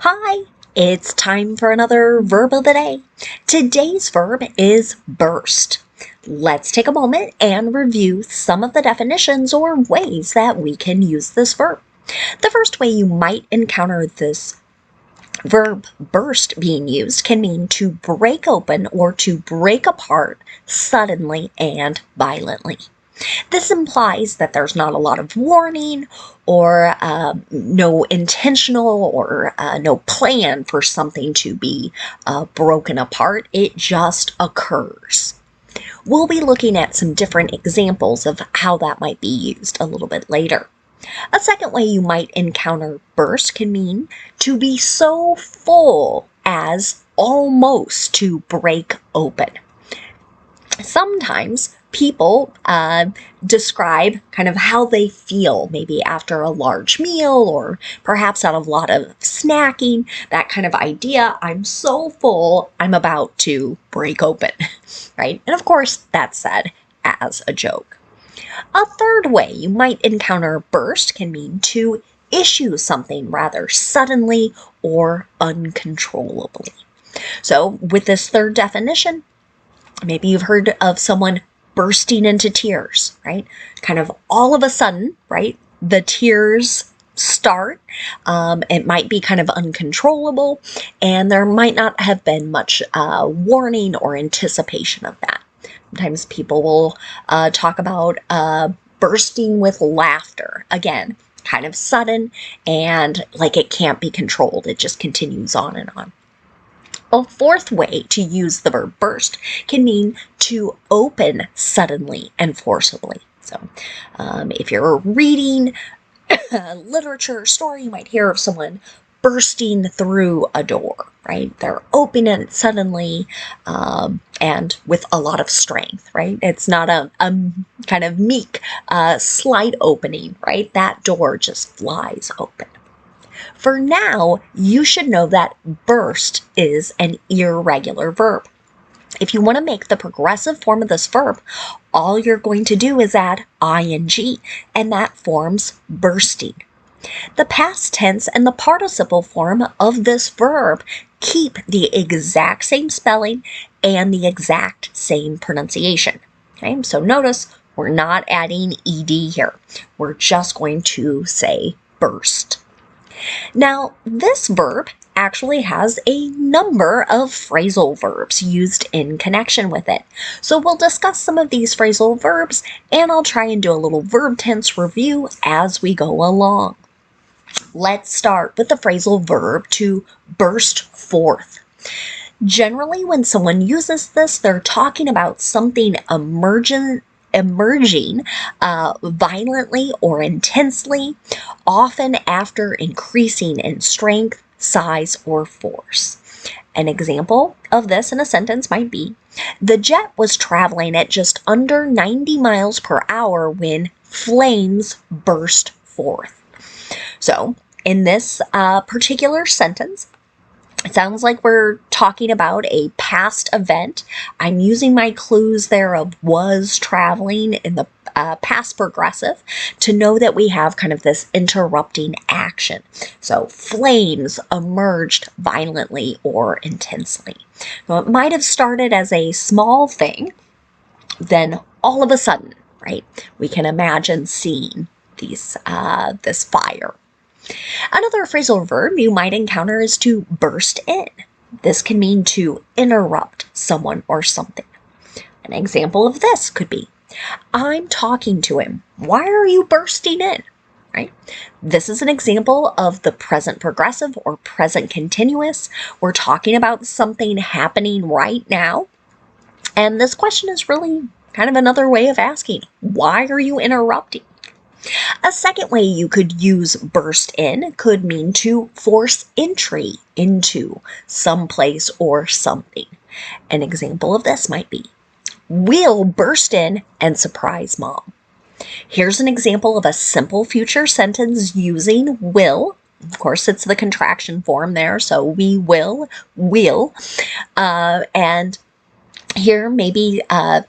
Hi, it's time for another verb of the day. Today's verb is burst. Let's take a moment and review some of the definitions or ways that we can use this verb. The first way you might encounter this verb burst being used can mean to break open or to break apart suddenly and violently. This implies that there's not a lot of warning or no intentional or no plan for something to be broken apart. It just occurs. We'll be looking at some different examples of how that might be used a little bit later. A second way you might encounter burst can mean to be so full as almost to break open. Sometimes people describe kind of how they feel, maybe after a large meal or perhaps out of a lot of snacking, that kind of idea. I'm so full, I'm about to break open, right? And of course, that's said as a joke. A third way you might encounter burst can mean to issue something rather suddenly or uncontrollably. So with this third definition, maybe you've heard of someone bursting into tears, right? Kind of all of a sudden, right? The tears start. It might be kind of uncontrollable, and there might not have been much warning or anticipation of that. Sometimes people will talk about bursting with laughter. Again, kind of sudden and like it can't be controlled. It just continues on and on. A fourth way to use the verb burst can mean to open suddenly and forcibly. So if you're reading literature or story, you might hear of someone bursting through a door, right? They're opening it suddenly and with a lot of strength, right? It's not a kind of meek, slight opening, right? That door just flies open. For now, you should know that burst is an irregular verb. If you want to make the progressive form of this verb, all you're going to do is add ing, and that forms bursting. The past tense and the participle form of this verb keep the exact same spelling and the exact same pronunciation. Okay, so notice we're not adding ed here. We're just going to say burst. Now, this verb actually has a number of phrasal verbs used in connection with it. So we'll discuss some of these phrasal verbs, and I'll try and do a little verb tense review as we go along. Let's start with the phrasal verb to burst forth. Generally, when someone uses this, they're talking about something emerging violently or intensely, often after increasing in strength, size, or force. An example of this in a sentence might be, the jet was traveling at just under 90 miles per hour when flames burst forth. So in this particular sentence, it sounds like we're talking about a past event. I'm using my clues there of was traveling in the past progressive to know that we have kind of this interrupting action. So flames emerged violently or intensely. So it might have started as a small thing, then all of a sudden, right, we can imagine seeing this fire. Another phrasal verb you might encounter is to burst in. This can mean to interrupt someone or something. An example of this could be, I'm talking to him. Why are you bursting in? Right? This is an example of the present progressive or present continuous. We're talking about something happening right now. And this question is really kind of another way of asking, why are you interrupting? A second way you could use burst in could mean to force entry into some place or something. An example of this might be, we'll burst in and surprise Mom. Here's an example of a simple future sentence using will. Of course, it's the contraction form there, so we will. And here, maybe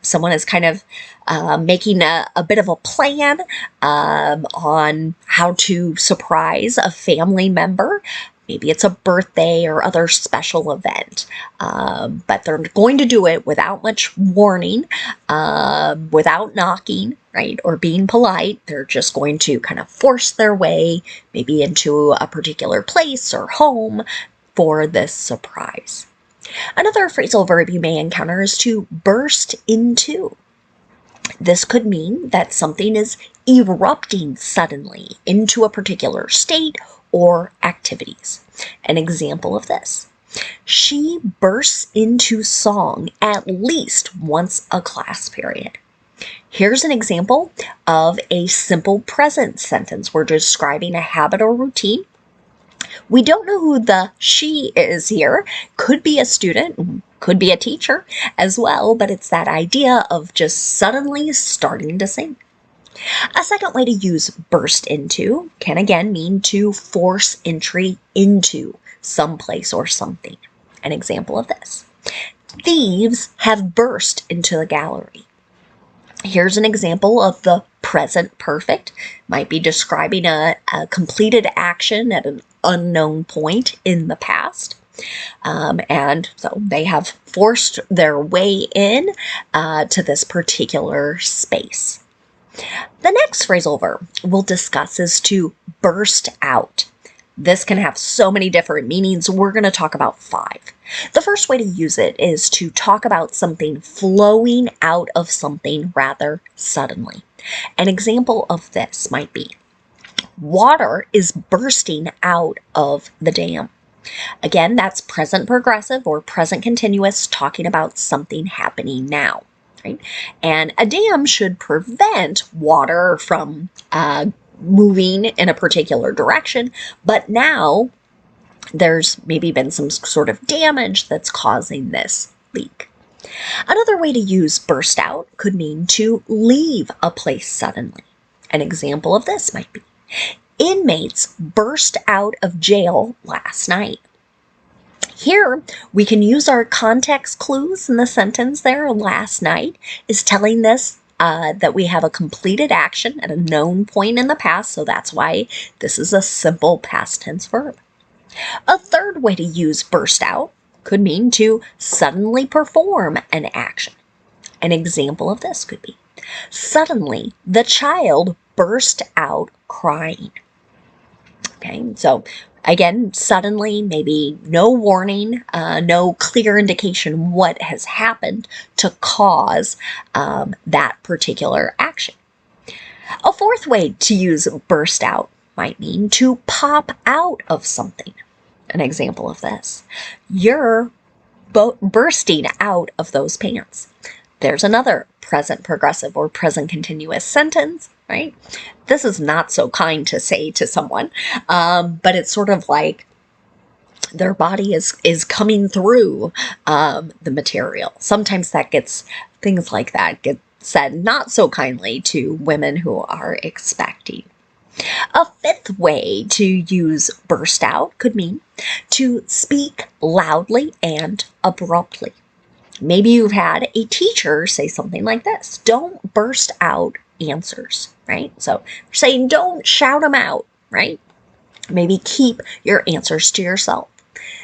someone is kind of making a bit of a plan on how to surprise a family member. Maybe it's a birthday or other special event, but they're going to do it without much warning, without knocking, right, or being polite. They're just going to kind of force their way maybe into a particular place or home for this surprise. Another phrasal verb you may encounter is to burst into. This could mean that something is erupting suddenly into a particular state or activities. An example of this: she bursts into song at least once a class period. Here's an example of a simple present sentence. We're describing a habit or routine. We don't know who the she is here. Could be a student, could be a teacher as well, but it's that idea of just suddenly starting to sing. A second way to use burst into can again mean to force entry into some place or something. An example of this: thieves have burst into the gallery. Here's an example of the present perfect. Might be describing a completed action at an unknown point in the past. And so they have forced their way in to this particular space. The next phrasal verb we'll discuss is to burst out. This can have so many different meanings. We're going to talk about 5. The first way to use it is to talk about something flowing out of something rather suddenly. An example of this might be, water is bursting out of the dam. Again, that's present progressive or present continuous, talking about something happening now. Right? And a dam should prevent water from moving in a particular direction, but now there's maybe been some sort of damage that's causing this leak. Another way to use burst out could mean to leave a place suddenly. An example of this might be, inmates burst out of jail last night. Here, we can use our context clues in the sentence there. Last night is telling us that we have a completed action at a known point in the past, so that's why this is a simple past tense verb. A third way to use burst out could mean to suddenly perform an action. An example of this could be, suddenly the child burst out crying. Okay, so again, suddenly, maybe no warning, no clear indication what has happened to cause that particular action. A fourth way to use burst out might mean to pop out of something. An example of this: you're bursting out of those pants. There's another present progressive or present continuous sentence, right? This is not so kind to say to someone, but it's sort of like their body is coming through the material. Sometimes things like that get said not so kindly to women who are expecting. A fifth way to use burst out could mean to speak loudly and abruptly. Maybe you've had a teacher say something like this: don't burst out answers, right? So saying don't shout them out, right? Maybe keep your answers to yourself.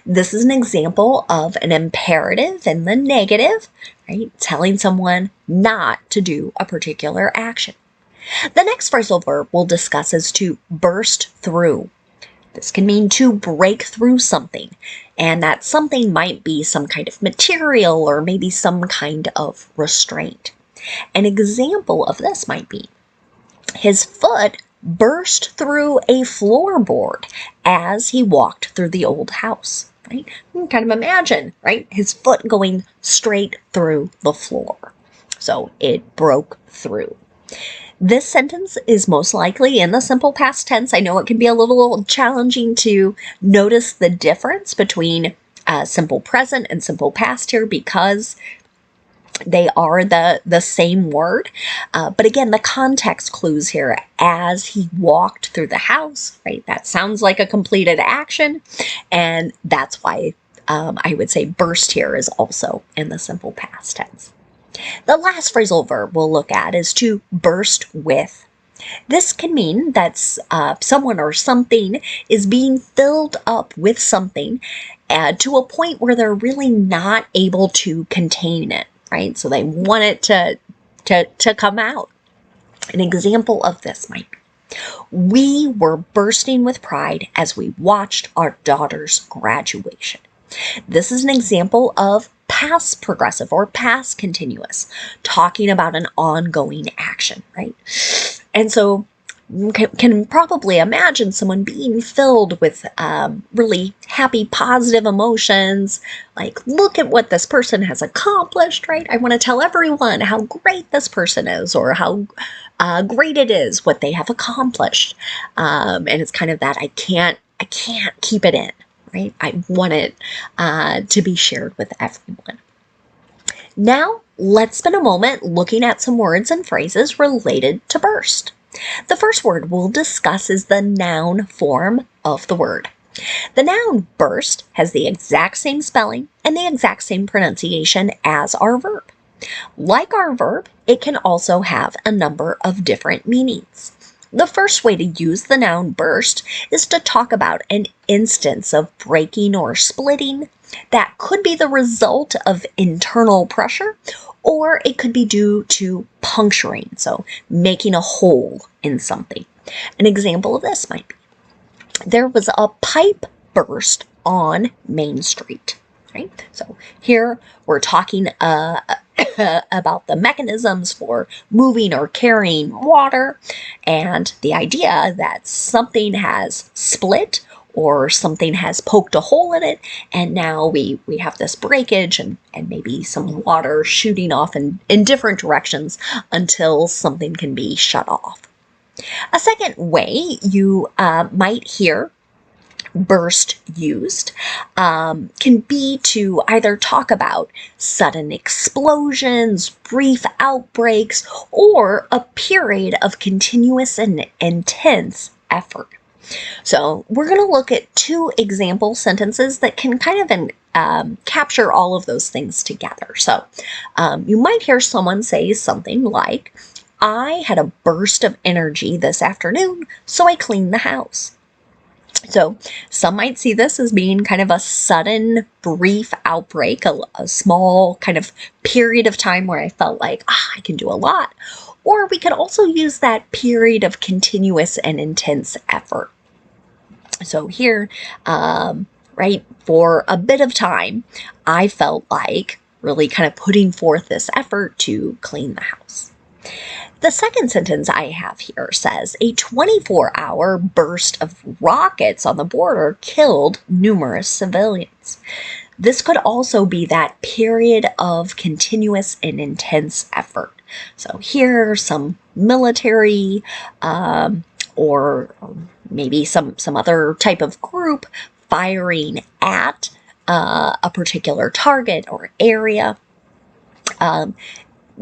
This is an example of an imperative in the negative, right? Telling someone not to do a particular action. The next phrasal verb we'll discuss is to burst through. This can mean to break through something, and that something might be some kind of material or maybe some kind of restraint. An example of this might be, his foot burst through a floorboard as he walked through the old house. Right? You can kind of imagine, right? His foot going straight through the floor. So it broke through. This sentence is most likely in the simple past tense. I know it can be a little challenging to notice the difference between simple present and simple past here because they are the same word. But again, the context clues here: as he walked through the house, right? That sounds like a completed action. And that's why I would say burst here is also in the simple past tense. The last phrasal verb we'll look at is to burst with. This can mean that someone or something is being filled up with something to a point where they're really not able to contain it, right? So they want it to come out. An example of this might be, we were bursting with pride as we watched our daughter's graduation. This is an example of past progressive or past continuous, talking about an ongoing action, right? And so you can probably imagine someone being filled with really happy, positive emotions, like, look at what this person has accomplished, right? I want to tell everyone how great this person is, or how great it is what they have accomplished. And it's kind of that I can't keep it in, right? I want it to be shared with everyone. Now, let's spend a moment looking at some words and phrases related to burst. The first word we'll discuss is the noun form of the word. The noun burst has the exact same spelling and the exact same pronunciation as our verb. Like our verb, it can also have a number of different meanings. The first way to use the noun burst is to talk about an instance of breaking or splitting that could be the result of internal pressure, or it could be due to puncturing, so making a hole in something. An example of this might be, there was a pipe burst on Main Street, right? So here we're talking about the mechanisms for moving or carrying water, and the idea that something has split or something has poked a hole in it, and now we have this breakage and maybe some water shooting off in different directions until something can be shut off. A second way you might hear burst used can be to either talk about sudden explosions, brief outbreaks, or a period of continuous and intense effort. So we're going to look at two example sentences that can kind of capture all of those things together. So you might hear someone say something like, I had a burst of energy this afternoon, so I cleaned the house. So some might see this as being kind of a sudden, brief outbreak, a small kind of period of time where I felt like, I can do a lot. Or we could also use that period of continuous and intense effort. So here, right, for a bit of time, I felt like really kind of putting forth this effort to clean the house. The second sentence I have here says, a 24-hour burst of rockets on the border killed numerous civilians. This could also be that period of continuous and intense effort. So here, some military or maybe some other type of group firing at a particular target or area.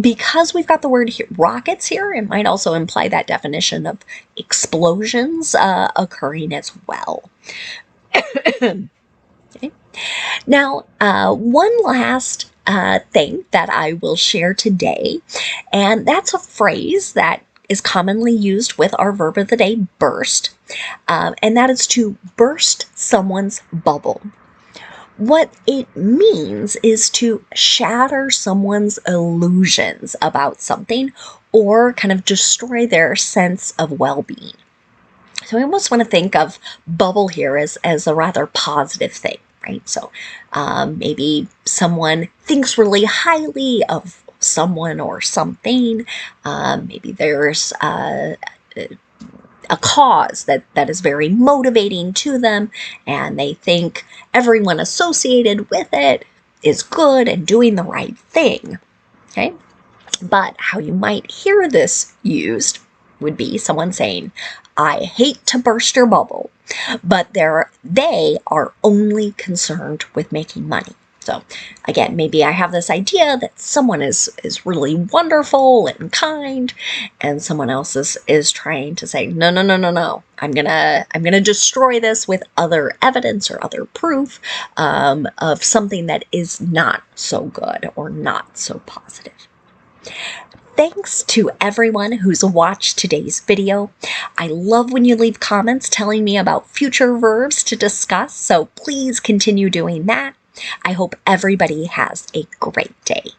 Because we've got the word rockets here, it might also imply that definition of explosions occurring as well. Okay. Now, one last thing that I will share today, and that's a phrase that is commonly used with our verb of the day, burst, and that is to burst someone's bubble. What it means is to shatter someone's illusions about something or kind of destroy their sense of well-being. So I almost want to think of bubble here as a rather positive thing, right? So maybe someone thinks really highly of someone or something. Maybe there's a cause that is very motivating to them, and they think everyone associated with it is good and doing the right thing. Okay? But how you might hear this used would be someone saying, I hate to burst your bubble, but they are only concerned with making money. So again, maybe I have this idea that someone is really wonderful and kind, and someone else is trying to say, no. I'm gonna destroy this with other evidence or other proof of something that is not so good or not so positive. Thanks to everyone who's watched today's video. I love when you leave comments telling me about future verbs to discuss, so please continue doing that. I hope everybody has a great day.